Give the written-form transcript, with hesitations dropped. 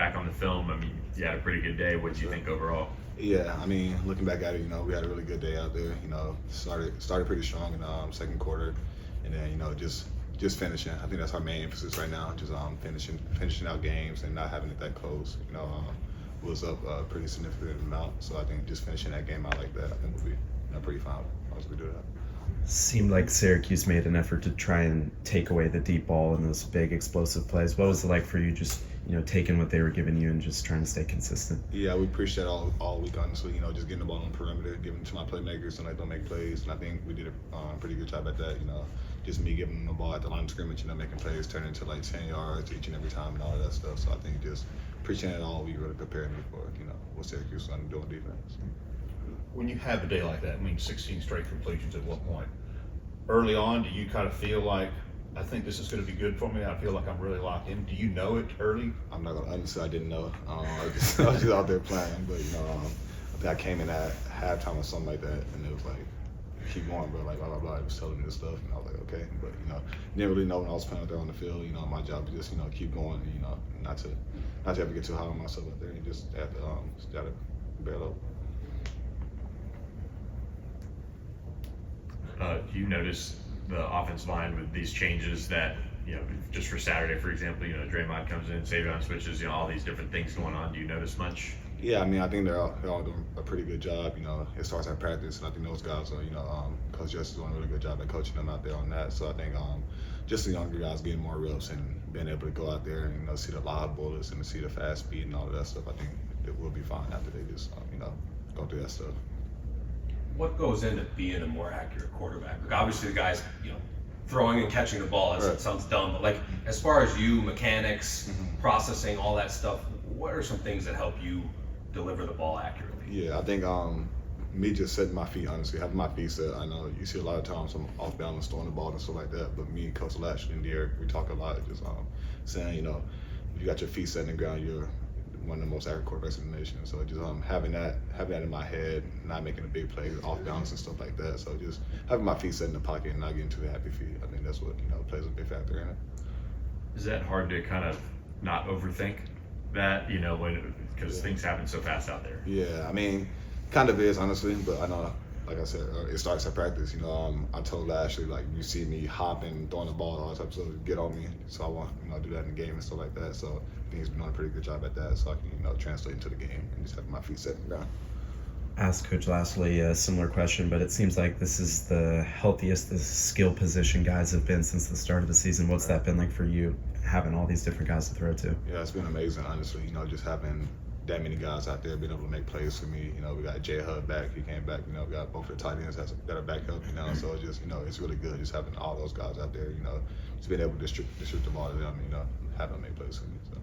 back on the film, I mean, you had a pretty good day. What do you think overall? Yeah, I mean, looking back at it, we had a really good day out there. Started pretty strong in the second quarter, and then just finishing. I think that's our main emphasis right now. Just finishing out games and not having it that close. Was up a pretty significant amount. So I think just finishing that game out like that, I think we'll be pretty fine once we do that. Seemed like Syracuse made an effort to try and take away the deep ball and those big explosive plays. What was it like for you, just taking what they were giving you and just trying to stay consistent? Yeah, we preached that all week, honestly. Just getting the ball on the perimeter, giving it to my playmakers, and let them make plays. And I think we did a pretty good job at that. Just me giving them the ball at the line of scrimmage, making plays turn into like 10 yards each and every time and all of that stuff. So I think just preaching it all week really prepared me for what Syracuse was going to do on defense. When you have a day like that, 16 straight completions at what point? Early on, do you kind of feel like, I think this is going to be good for me, I feel like I'm really locked in? Do you know it early? I'm not going to honestly, I didn't know. I was just out there playing. But, I think I came in at halftime or something like that, and it was like, keep going, bro, like, blah, blah, blah. It was telling me this stuff, and I was like, okay. But, didn't really know when I was playing out there on the field. My job was just, keep going, and, not to ever get too high on myself out there, and just have to bail up. You notice the offensive line with these changes that, just for Saturday, for example, Draymond comes in, Savion switches, all these different things going on. Do you notice much? Yeah, I think they're all doing a pretty good job. It starts at practice, and I think those guys are, Coach Jess is doing a really good job at coaching them out there on that. So I think just the younger guys getting more reps and being able to go out there and see the live bullets and to see the fast speed and all of that stuff, I think it will be fine after they just go through that stuff. What goes into being a more accurate quarterback? Like obviously the guys, throwing and catching the ball, Right. It sounds dumb, but like as far as you, mechanics, processing, all that stuff, what are some things that help you deliver the ball accurately? Yeah, I think me just setting my feet, honestly, having my feet set. I know you see a lot of times I'm off balance throwing the ball and stuff like that, but me and Coach Lash in the air, we talk a lot, just saying, if you got your feet set in the ground, you're one of the most accurate quarterbacks in the nation. So just having that in my head, not making a big play off balance and stuff like that. So just having my feet set in the pocket and not getting too happy feet. I think that's what plays a big factor in it. Is that hard to kind of not overthink that, because things happen so fast out there? Yeah, kind of is, honestly, but I know, like I said, it starts at practice. I told Ashley, like, you see me hopping, throwing the ball, all that type of stuff, get on me. So I want, do that in the game and stuff like that. So I think he's been doing a pretty good job at that. So I can, translate into the game and just have my feet set down. Ask Coach Lastly a similar question, but it seems like this is the healthiest the skill position guys have been since the start of the season. What's that been like for you, having all these different guys to throw to? Yeah, it's been amazing, honestly. Just having that many guys out there being able to make plays for me. We got J Hud back. He came back. We got both the tight ends that are back up. So it's just it's really good just having all those guys out there. Just being able to distribute the ball to them. Have them make plays for me. So.